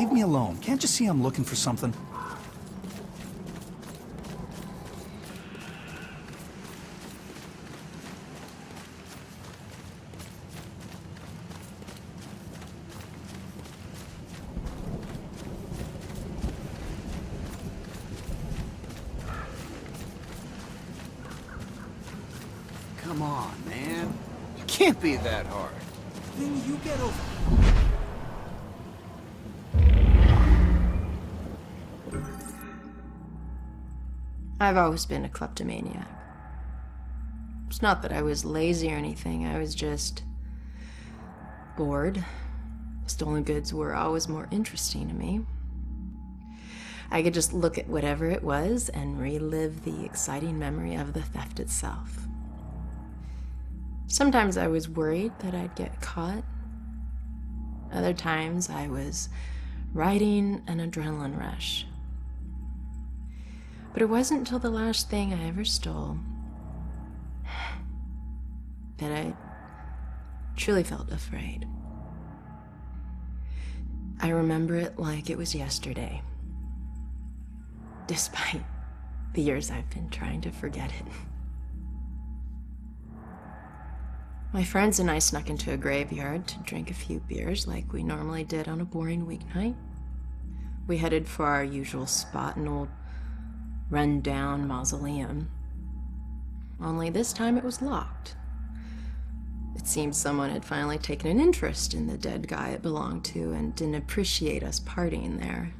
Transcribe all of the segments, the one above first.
Leave me alone. Can't you see I'm looking for something? Come on, man. It can't be that hard. Then you get over it. I've always been a kleptomaniac. It's not that I was lazy or anything, I was just bored. Stolen goods were always more interesting to me. I could just look at whatever it was and relive the exciting memory of the theft itself. Sometimes I was worried that I'd get caught. Other times I was riding an adrenaline rush. But it wasn't until the last thing I ever stole that I truly felt afraid. I remember it like it was yesterday, despite the years I've been trying to forget it. My friends and I snuck into a graveyard to drink a few beers like we normally did on a boring weeknight. We headed for our usual spot, an old run-down mausoleum. Only this time it was locked. It seemed someone had finally taken an interest in the dead guy it belonged to and didn't appreciate us partying there.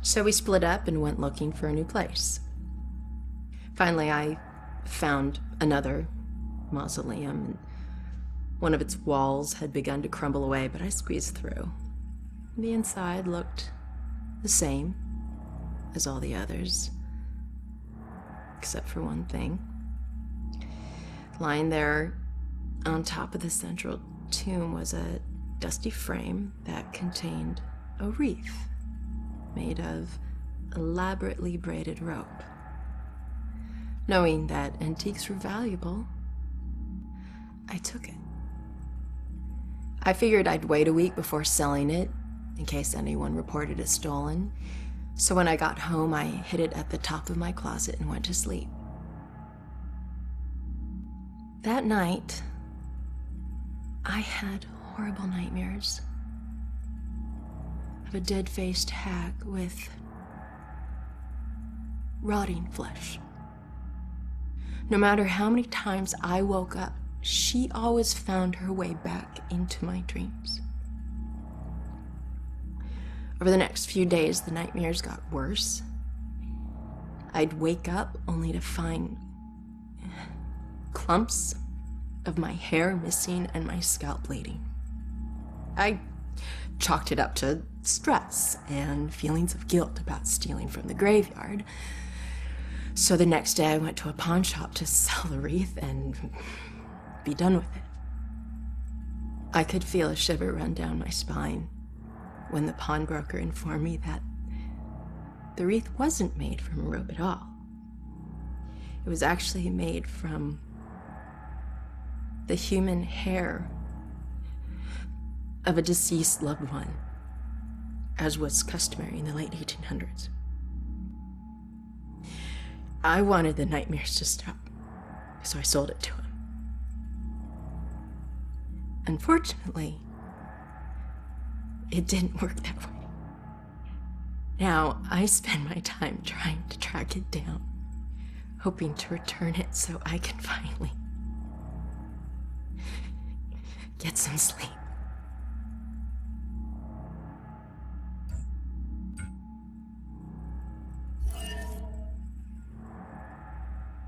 So we split up and went looking for a new place. Finally, I found another mausoleum, and one of its walls had begun to crumble away, but I squeezed through. The inside looked the same as all the others, except for one thing. Lying there on top of the central tomb was a dusty frame that contained a wreath made of elaborately braided rope. Knowing that antiques were valuable, I took it. I figured I'd wait a week before selling it, in case anyone reported it stolen. So when I got home, I hid it at the top of my closet and went to sleep. That night, I had horrible nightmares of a dead-faced hag with rotting flesh. No matter how many times I woke up, she always found her way back into my dreams. Over the next few days, the nightmares got worse. I'd wake up only to find clumps of my hair missing and my scalp bleeding. I chalked it up to stress and feelings of guilt about stealing from the graveyard. So the next day I went to a pawn shop to sell the wreath and be done with it. I could feel a shiver run down my spine when the pawnbroker informed me that the wreath wasn't made from a rope at all. It was actually made from the human hair of a deceased loved one, as was customary in the late 1800s. I wanted the nightmares to stop, so I sold it to him. Unfortunately, it didn't work that way. Now, I spend my time trying to track it down, hoping to return it so I can finally get some sleep.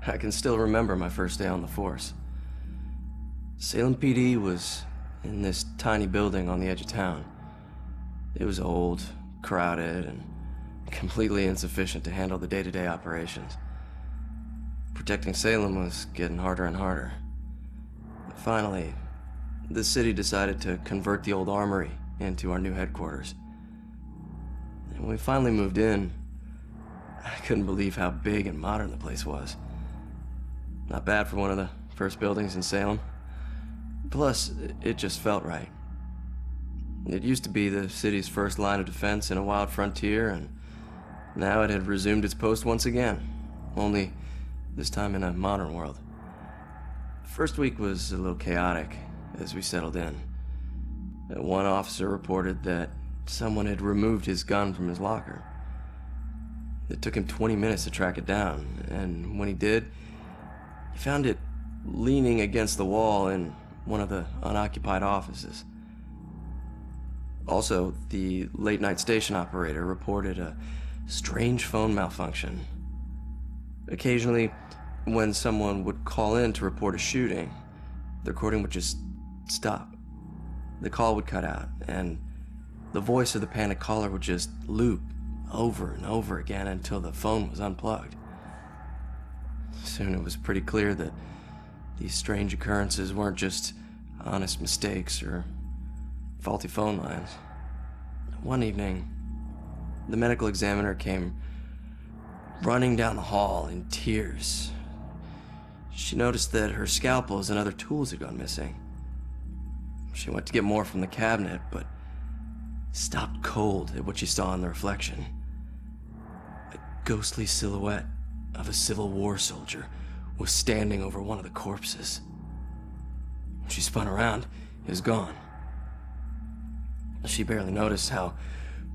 I can still remember my first day on the force. Salem PD was in this tiny building on the edge of town. It was old, crowded, and completely insufficient to handle the day-to-day operations. Protecting Salem was getting harder and harder. Finally, the city decided to convert the old armory into our new headquarters. And when we finally moved in, I couldn't believe how big and modern the place was. Not bad for one of the first buildings in Salem. Plus, it just felt right. It used to be the city's first line of defense in a wild frontier, and now it had resumed its post once again, only this time in a modern world. The first week was a little chaotic as we settled in. One officer reported that someone had removed his gun from his locker. It took him 20 minutes to track it down, and when he did, he found it leaning against the wall in one of the unoccupied offices. Also, the late-night station operator reported a strange phone malfunction. Occasionally, when someone would call in to report a shooting, the recording would just stop. The call would cut out, and the voice of the panicked caller would just loop over and over again until the phone was unplugged. Soon it was pretty clear that these strange occurrences weren't just honest mistakes or faulty phone lines. One evening, the medical examiner came running down the hall in tears. She noticed that her scalpels and other tools had gone missing. She went to get more from the cabinet, but stopped cold at what she saw in the reflection. A ghostly silhouette of a Civil War soldier was standing over one of the corpses. When she spun around, it was gone. She barely noticed how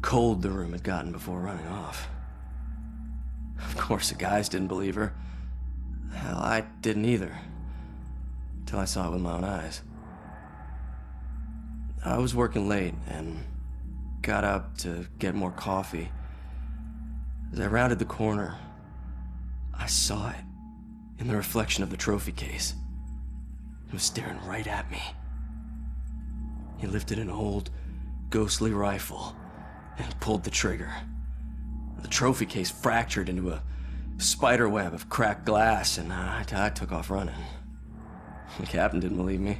cold the room had gotten before running off. Of course, the guys didn't believe her. Hell, I didn't either, until I saw it with my own eyes. I was working late and got up to get more coffee. As I rounded the corner, I saw it in the reflection of the trophy case. It was staring right at me. He lifted an old, ghostly rifle and pulled the trigger. The trophy case fractured into a spider web of cracked glass, and I took off running. The captain didn't believe me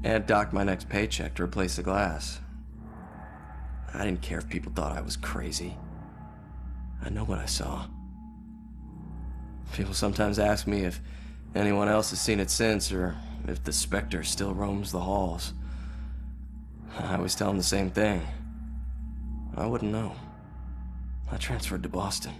and docked my next paycheck to replace the glass. I didn't care if people thought I was crazy. I know what I saw. People sometimes ask me if anyone else has seen it since, or if the specter still roams the halls. I always tell them the same thing. I wouldn't know. I transferred to Boston.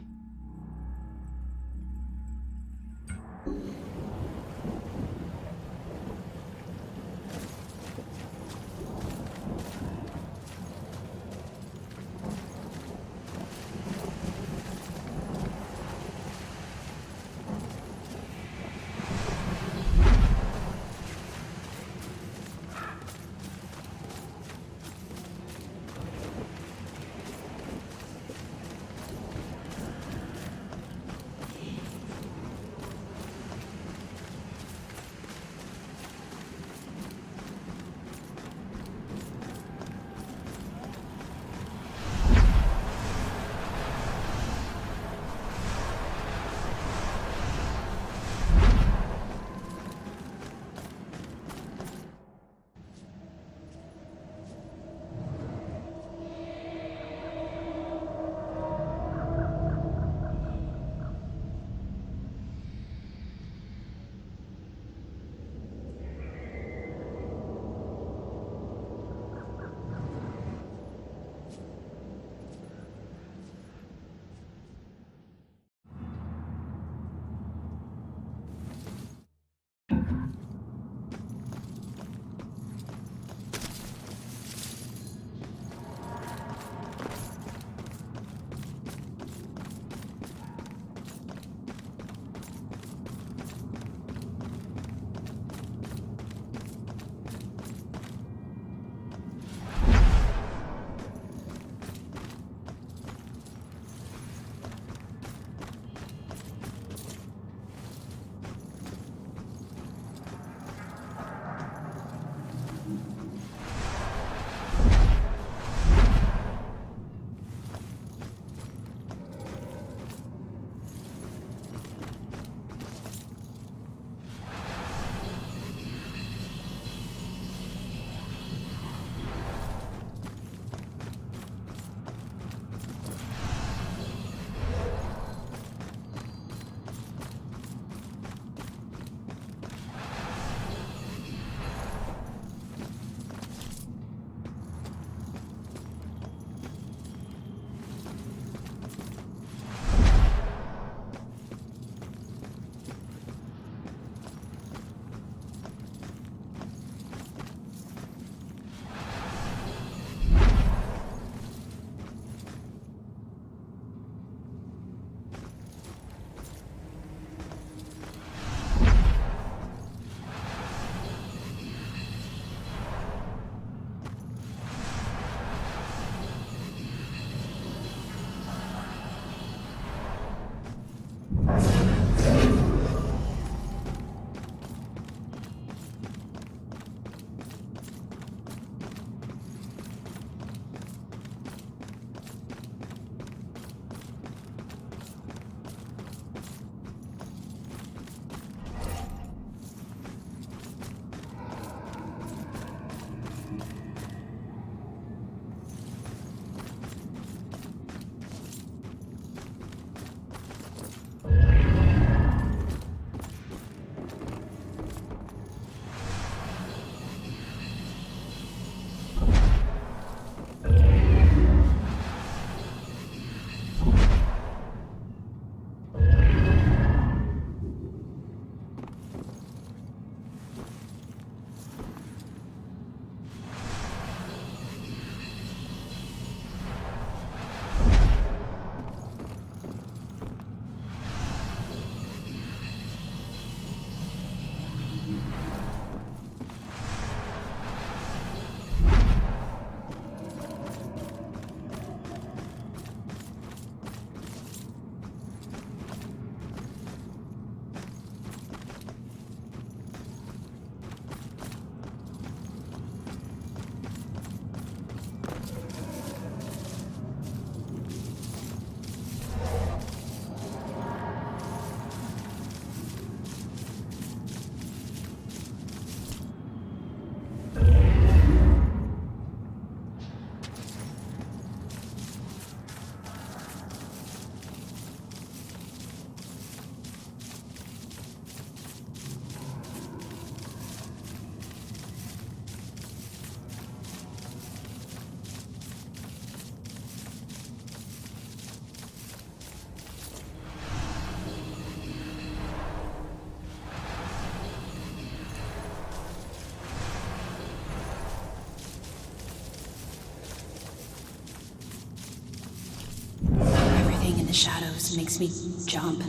the shadows makes me jump.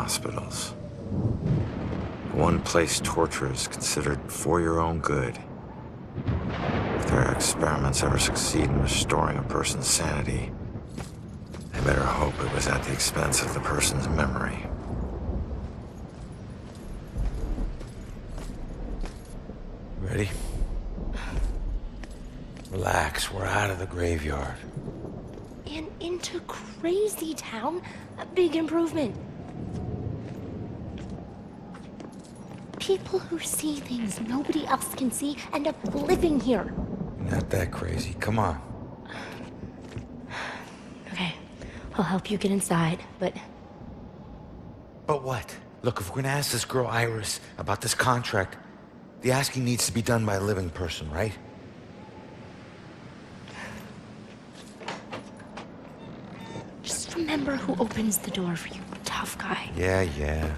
hospitals. One place torture is considered for your own good. If their experiments ever succeed in restoring a person's sanity, they better hope it was at the expense of the person's memory. Ready? Relax, we're out of the graveyard. And into crazy town? A big improvement. People who see things nobody else can see end up living here. Not that crazy, come on. Okay, I'll help you get inside, but... But what? Look, if we're gonna ask this girl Iris about this contract, the asking needs to be done by a living person, right? Just remember who opens the door for you, tough guy. Yeah.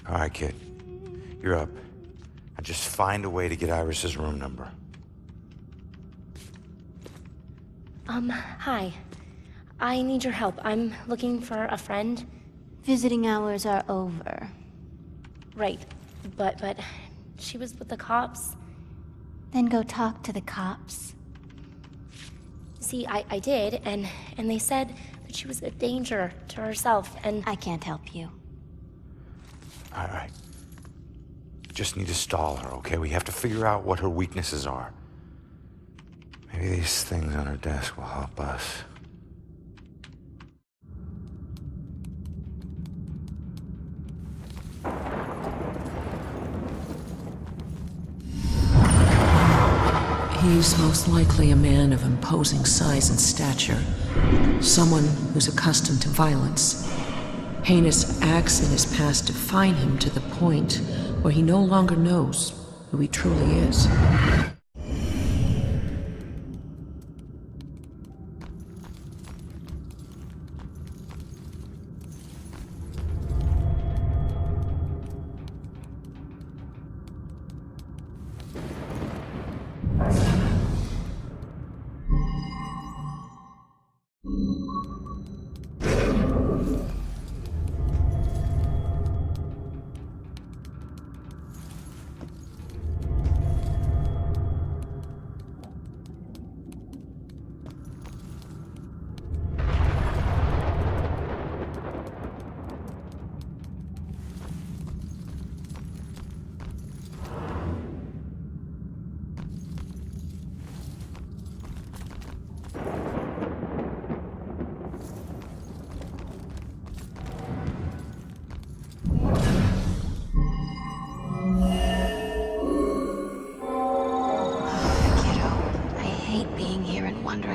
All right, kid. You're up. Now just find a way to get Iris's room number. Hi. I need your help. I'm looking for a friend. Visiting hours are over. Right. But she was with the cops. Then go talk to the cops. See, I did, and they said that she was a danger to herself, and... I can't help you. All right. Just need to stall her, okay? We have to figure out what her weaknesses are. Maybe these things on her desk will help us. He's most likely a man of imposing size and stature. Someone who's accustomed to violence. Heinous acts in his past define him to the point where he no longer knows who he truly is.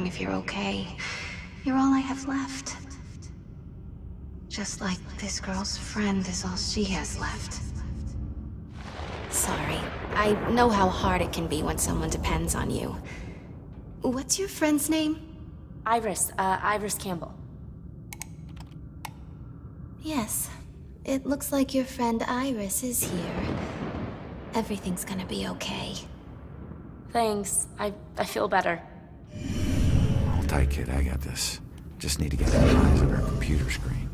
If you're okay, you're all I have left. Just like this girl's friend is all she has left. Sorry. I know how hard it can be when someone depends on you. What's your friend's name? Iris, Iris Campbell. Yes. It looks like your friend Iris is here. Everything's gonna be okay. Thanks. I feel better. Hold tight, kid. I got this. Just need to get my eyes on her computer screen.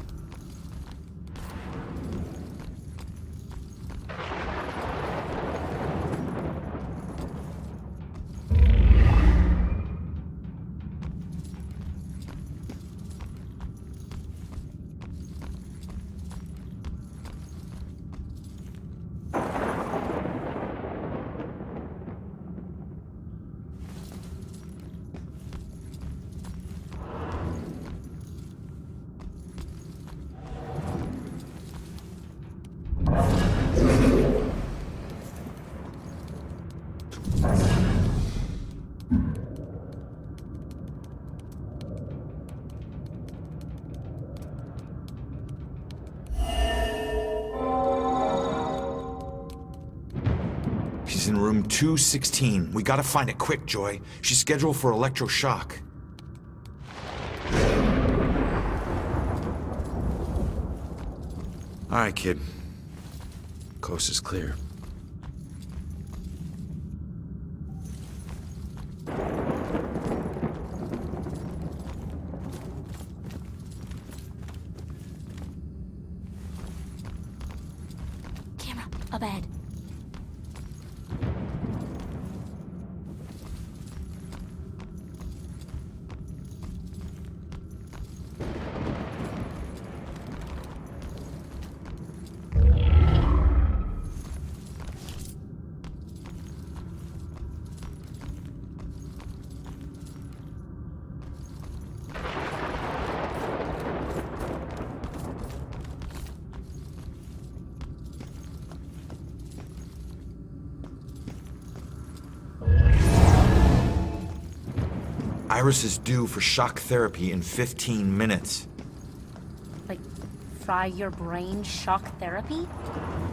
She's in room 216. We gotta find it quick, Joy. She's scheduled for electroshock. All right, kid. Coast is clear. A bed. Iris is due for shock therapy in 15 minutes. Like, fry your brain shock therapy?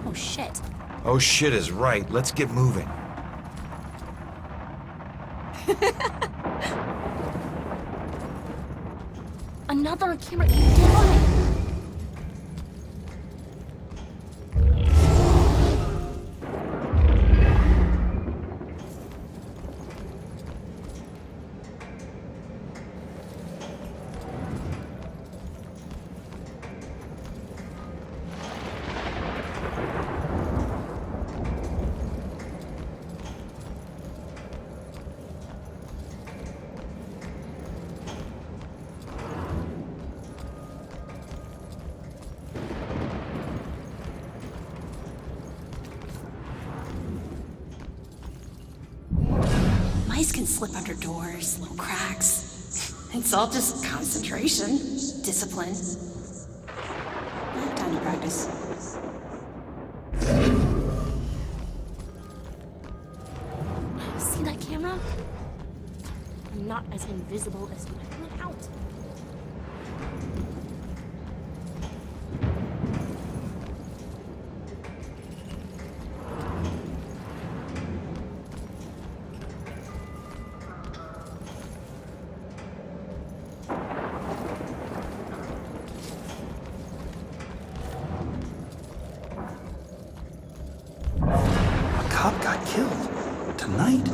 Oh shit. Oh shit is right. Let's get moving. Another camera. Damn it. Mice can slip under doors, little cracks. It's all just concentration, discipline. I have time to practice. See that camera? I'm not as invisible as when I went out. A cop got killed. Tonight?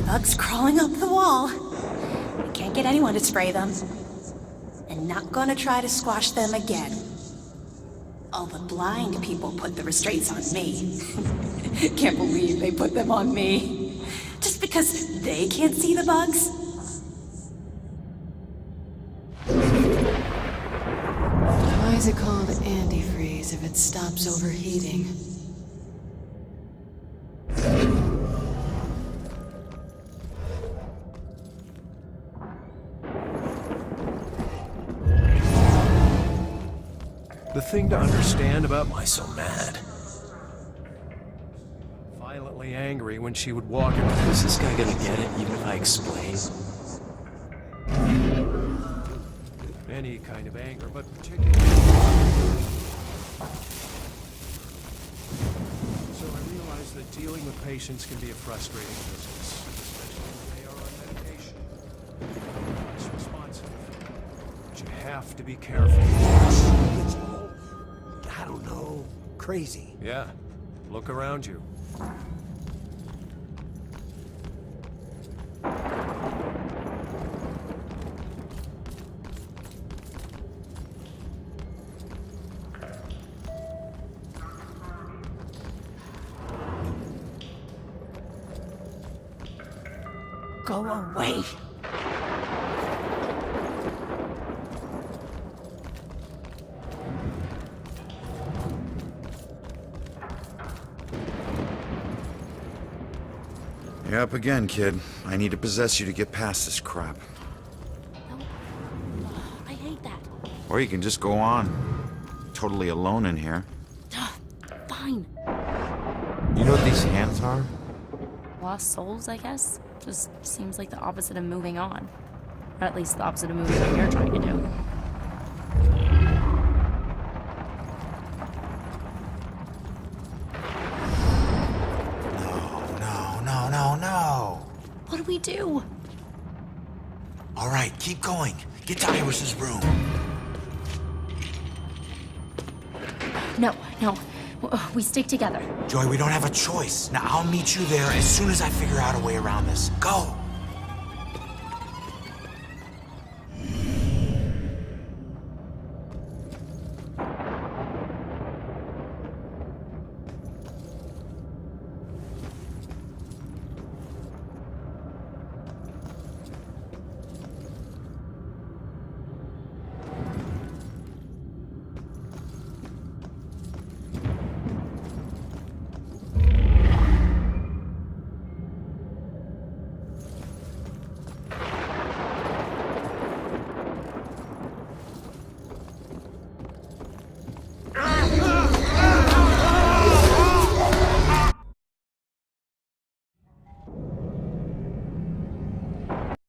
Bugs crawling up the wall. I can't get anyone to spray them. And not gonna try to squash them again. All the blind people put the restraints on me. Can't believe they put them on me. Just because they can't see the bugs? Why is it called antifreeze if it stops overheating? The thing to understand about Why so mad? violently angry when she would walk into Is this guy gonna get it, even if I explain? any kind of anger, but particularly. So I realize that dealing with patients can be a frustrating business, especially when they are on medication. It's responsive. But you have to be careful. It's all, I don't know, crazy. Yeah, look around you. Go away. You're up again, kid. I need to possess you to get past this crap. No. I hate that. Or you can just go on. Totally alone in here. Fine. You know what these hands are? Lost souls, I guess? Just seems like the opposite of moving on. Or at least the opposite of moving on you're trying to do. No. What do we do? All right, keep going. Get to Iris's room. No. We stick together. Joy, we don't have a choice. Now, I'll meet you there as soon as I figure out a way around this. Go!